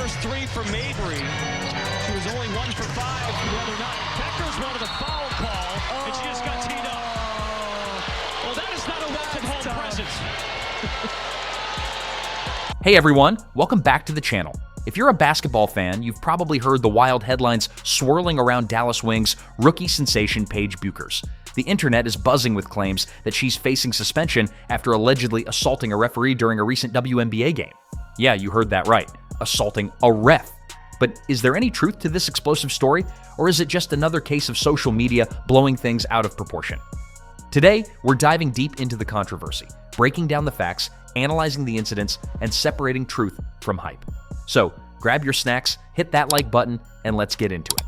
first three from Mabry. She was only 1 for 5 the other night. Bueckers wanted a foul call, and she just got teed up. Well, that is not a welcome home presence. Hey everyone, welcome back to the channel. If you're a basketball fan, you've probably heard the wild headlines swirling around Dallas Wings rookie sensation Paige Bueckers. The internet is buzzing with claims that she's facing suspension after allegedly assaulting a referee during a recent WNBA game. Yeah, you heard that right, assaulting a ref. But is there any truth to this explosive story, or is it just another case of social media blowing things out of proportion? Today, we're diving deep into the controversy, breaking down the facts, analyzing the incidents, and separating truth from hype. So, grab your snacks, hit that like button, and let's get into it.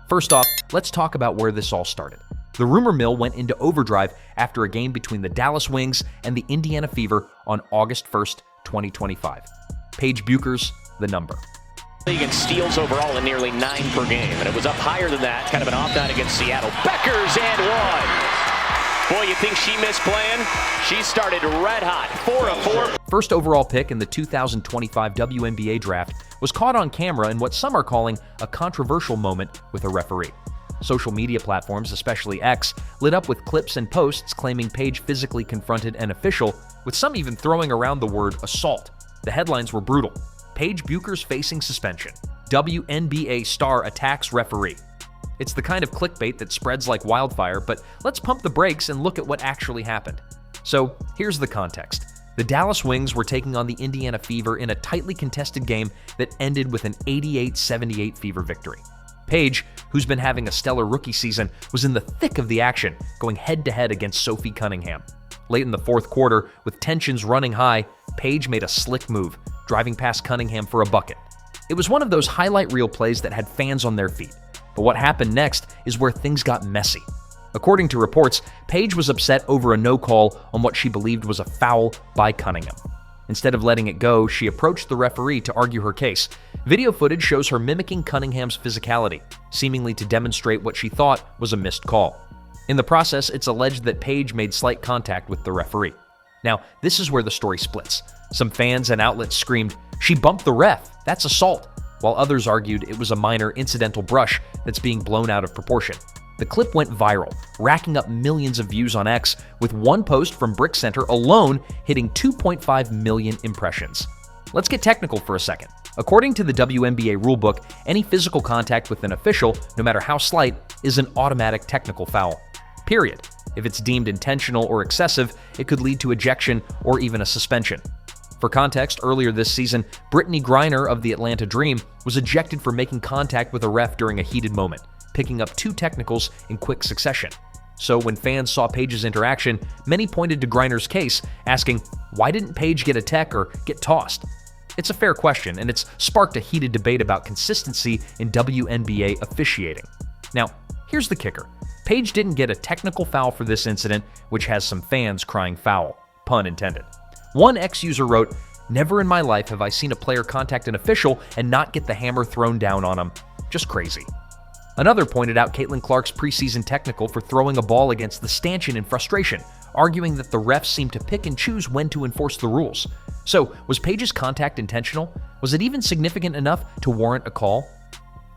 First off, let's talk about where this all started. The rumor mill went into overdrive after a game between the Dallas Wings and the Indiana Fever on August 1st, 2025. Paige Bueckers, the number. League in steals overall and nearly 9 per game, and it was up higher than that, kind of an off night against Seattle. Bueckers and 1. Boy, you think she missed playing? She started red hot, 4 of 4. First overall pick in the 2025 WNBA draft was caught on camera in what some are calling a controversial moment with a referee. Social media platforms, especially X, lit up with clips and posts claiming Paige physically confronted an official, with some even throwing around the word assault. The headlines were brutal. Paige Bueckers facing suspension. WNBA star attacks referee. It's the kind of clickbait that spreads like wildfire, but let's pump the brakes and look at what actually happened. So, here's the context. The Dallas Wings were taking on the Indiana Fever in a tightly contested game that ended with an 88-78 Fever victory. Paige, who's been having a stellar rookie season, was in the thick of the action, going head-to-head against Sophie Cunningham. Late in the fourth quarter, with tensions running high, Paige made a slick move, driving past Cunningham for a bucket. It was one of those highlight reel plays that had fans on their feet. But what happened next is where things got messy. According to reports, Paige was upset over a no call on what she believed was a foul by Cunningham. Instead of letting it go, she approached the referee to argue her case. Video footage shows her mimicking Cunningham's physicality, seemingly to demonstrate what she thought was a missed call. In the process, it's alleged that Paige made slight contact with the referee. Now, this is where the story splits. Some fans and outlets screamed, "She bumped the ref, that's assault," while others argued it was a minor incidental brush that's being blown out of proportion. The clip went viral, racking up millions of views on X, with one post from Brick Center alone hitting 2.5 million impressions. Let's get technical for a second. According to the WNBA rulebook, any physical contact with an official, no matter how slight, is an automatic technical foul. Period. If it's deemed intentional or excessive, it could lead to ejection or even a suspension. For context, earlier this season, Brittany Griner of the Atlanta Dream was ejected for making contact with a ref during a heated moment, picking up 2 technicals in quick succession. So when fans saw Paige's interaction, many pointed to Griner's case, asking, why didn't Paige get a tech or get tossed? It's a fair question, and it's sparked a heated debate about consistency in WNBA officiating. Now, here's the kicker. Paige didn't get a technical foul for this incident, which has some fans crying foul, pun intended. One X-user wrote, "Never in my life have I seen a player contact an official and not get the hammer thrown down on him. Just crazy." Another pointed out Caitlin Clark's preseason technical for throwing a ball against the stanchion in frustration, arguing that the refs seem to pick and choose when to enforce the rules. So, was Paige's contact intentional? Was it even significant enough to warrant a call?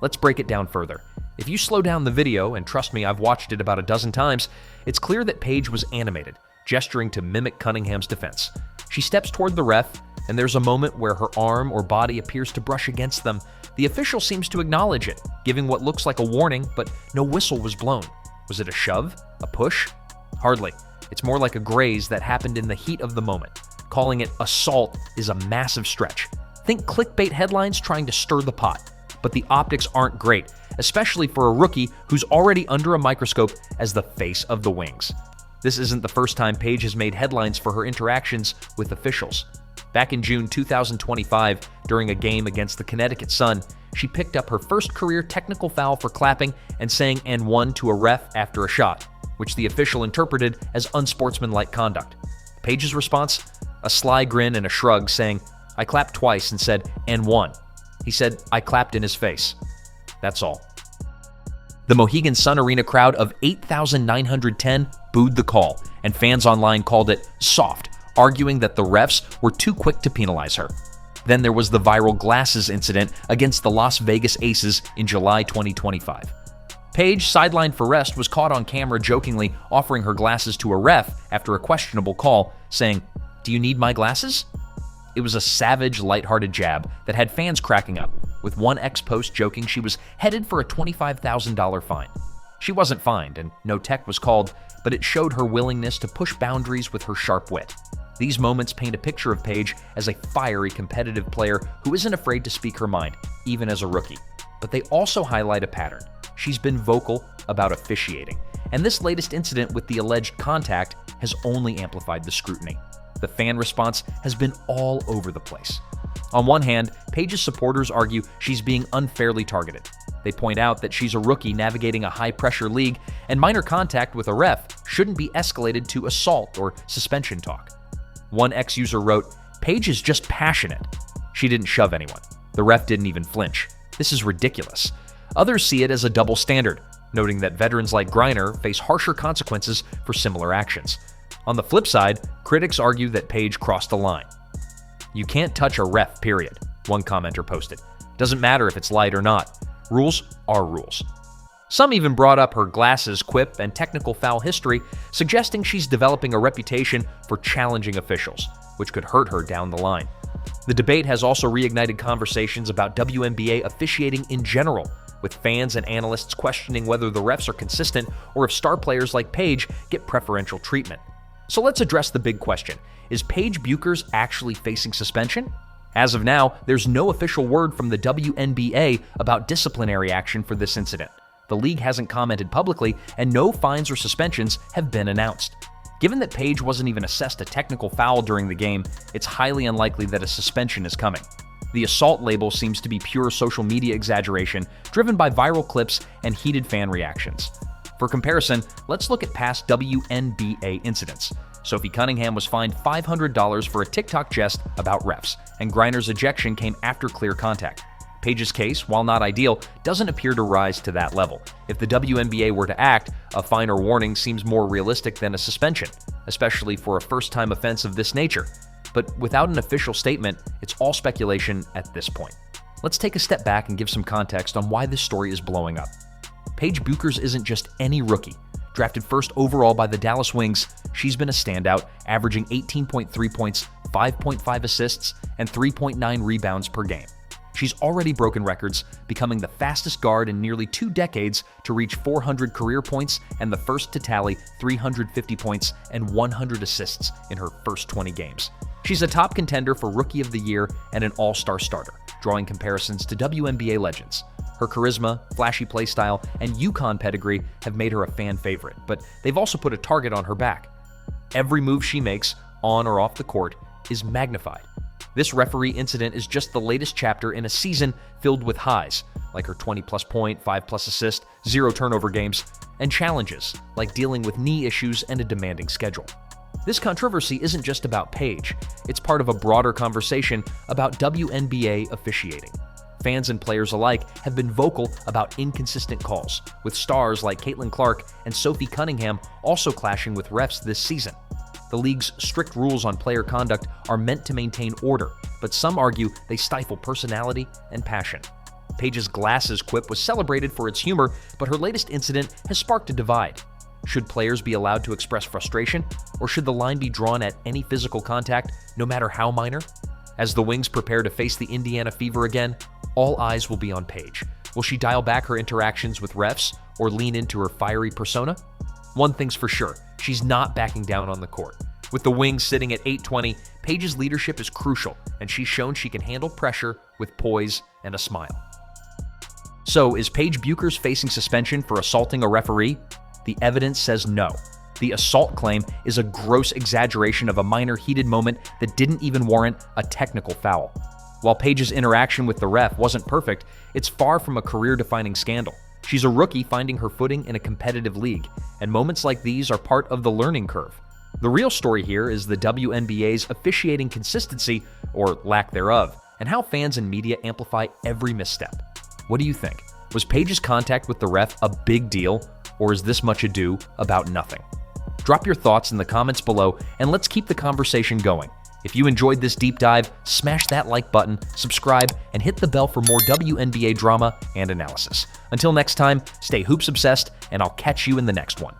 Let's break it down further. If you slow down the video, and trust me, I've watched it about a dozen times, it's clear that Paige was animated, gesturing to mimic Cunningham's defense. She steps toward the ref, and there's a moment where her arm or body appears to brush against them. The official seems to acknowledge it, giving what looks like a warning, but no whistle was blown. Was it a shove? A push? Hardly. It's more like a graze that happened in the heat of the moment. Calling it assault is a massive stretch. Think clickbait headlines trying to stir the pot. But the optics aren't great, especially for a rookie who's already under a microscope as the face of the Wings. This isn't the first time Paige has made headlines for her interactions with officials. Back in June 2025, during a game against the Connecticut Sun, she picked up her first career technical foul for clapping and saying "N1" to a ref after a shot, which the official interpreted as unsportsmanlike conduct. Paige's response? A sly grin and a shrug, saying, "I clapped twice and said N1. He said I clapped in his face. That's all." The Mohegan Sun Arena crowd of 8,910 booed the call, and fans online called it soft, arguing that the refs were too quick to penalize her. Then there was the viral glasses incident against the Las Vegas Aces in July 2025. Paige, sidelined for rest, was caught on camera jokingly offering her glasses to a ref after a questionable call, saying, "Do you need my glasses?" It was a savage, lighthearted jab that had fans cracking up, with one ex-post joking she was headed for a $25,000 fine. She wasn't fined, and no tech was called, but it showed her willingness to push boundaries with her sharp wit. These moments paint a picture of Paige as a fiery, competitive player who isn't afraid to speak her mind, even as a rookie. But they also highlight a pattern. She's been vocal about officiating, and this latest incident with the alleged contact has only amplified the scrutiny. The fan response has been all over the place. On one hand, Paige's supporters argue she's being unfairly targeted. They point out that she's a rookie navigating a high-pressure league, and minor contact with a ref shouldn't be escalated to assault or suspension talk. One ex-user wrote, "Paige is just passionate. She didn't shove anyone. The ref didn't even flinch. This is ridiculous." Others see it as a double standard, noting that veterans like Griner face harsher consequences for similar actions. On the flip side, critics argue that Paige crossed the line. "You can't touch a ref, period," one commenter posted. "Doesn't matter if it's light or not. Rules are rules." Some even brought up her glasses quip and technical foul history, suggesting she's developing a reputation for challenging officials, which could hurt her down the line. The debate has also reignited conversations about WNBA officiating in general, with fans and analysts questioning whether the refs are consistent or if star players like Paige get preferential treatment. So let's address the big question. Is Paige Bueckers actually facing suspension? As of now, there's no official word from the WNBA about disciplinary action for this incident. The league hasn't commented publicly, and no fines or suspensions have been announced. Given that Paige wasn't even assessed a technical foul during the game, it's highly unlikely that a suspension is coming. The assault label seems to be pure social media exaggeration, driven by viral clips and heated fan reactions. For comparison, let's look at past WNBA incidents. Sophie Cunningham was fined $500 for a TikTok jest about refs, and Griner's ejection came after clear contact. Paige's case, while not ideal, doesn't appear to rise to that level. If the WNBA were to act, a fine or warning seems more realistic than a suspension, especially for a first-time offense of this nature. But without an official statement, it's all speculation at this point. Let's take a step back and give some context on why this story is blowing up. Paige Bueckers isn't just any rookie. Drafted first overall by the Dallas Wings, she's been a standout, averaging 18.3 points, 5.5 assists, and 3.9 rebounds per game. She's already broken records, becoming the fastest guard in nearly 2 decades to reach 400 career points and the first to tally 350 points and 100 assists in her first 20 games. She's a top contender for Rookie of the Year and an all-star starter, drawing comparisons to WNBA legends. Her charisma, flashy playstyle, and UConn pedigree have made her a fan favorite, but they've also put a target on her back. Every move she makes, on or off the court, is magnified. This referee incident is just the latest chapter in a season filled with highs, like her 20-plus point, 5-plus assist, 0 turnover games, and challenges, like dealing with knee issues and a demanding schedule. This controversy isn't just about Paige. It's part of a broader conversation about WNBA officiating. Fans and players alike have been vocal about inconsistent calls, with stars like Caitlin Clark and Sophie Cunningham also clashing with refs this season. The league's strict rules on player conduct are meant to maintain order, but some argue they stifle personality and passion. Paige's glasses quip was celebrated for its humor, but her latest incident has sparked a divide. Should players be allowed to express frustration, or should the line be drawn at any physical contact, no matter how minor? As the Wings prepare to face the Indiana Fever again, all eyes will be on Paige. Will she dial back her interactions with refs or lean into her fiery persona? One thing's for sure, she's not backing down on the court. With the Wings sitting at 8-20, Paige's leadership is crucial, and she's shown she can handle pressure with poise and a smile. So, is Paige Bueckers facing suspension for assaulting a referee? The evidence says no. The assault claim is a gross exaggeration of a minor heated moment that didn't even warrant a technical foul. While Paige's interaction with the ref wasn't perfect, it's far from a career-defining scandal. She's a rookie finding her footing in a competitive league, and moments like these are part of the learning curve. The real story here is the WNBA's officiating consistency, or lack thereof, and how fans and media amplify every misstep. What do you think? Was Paige's contact with the ref a big deal, or is this much ado about nothing? Drop your thoughts in the comments below, and let's keep the conversation going. If you enjoyed this deep dive, smash that like button, subscribe, and hit the bell for more WNBA drama and analysis. Until next time, stay hoops obsessed, and I'll catch you in the next one.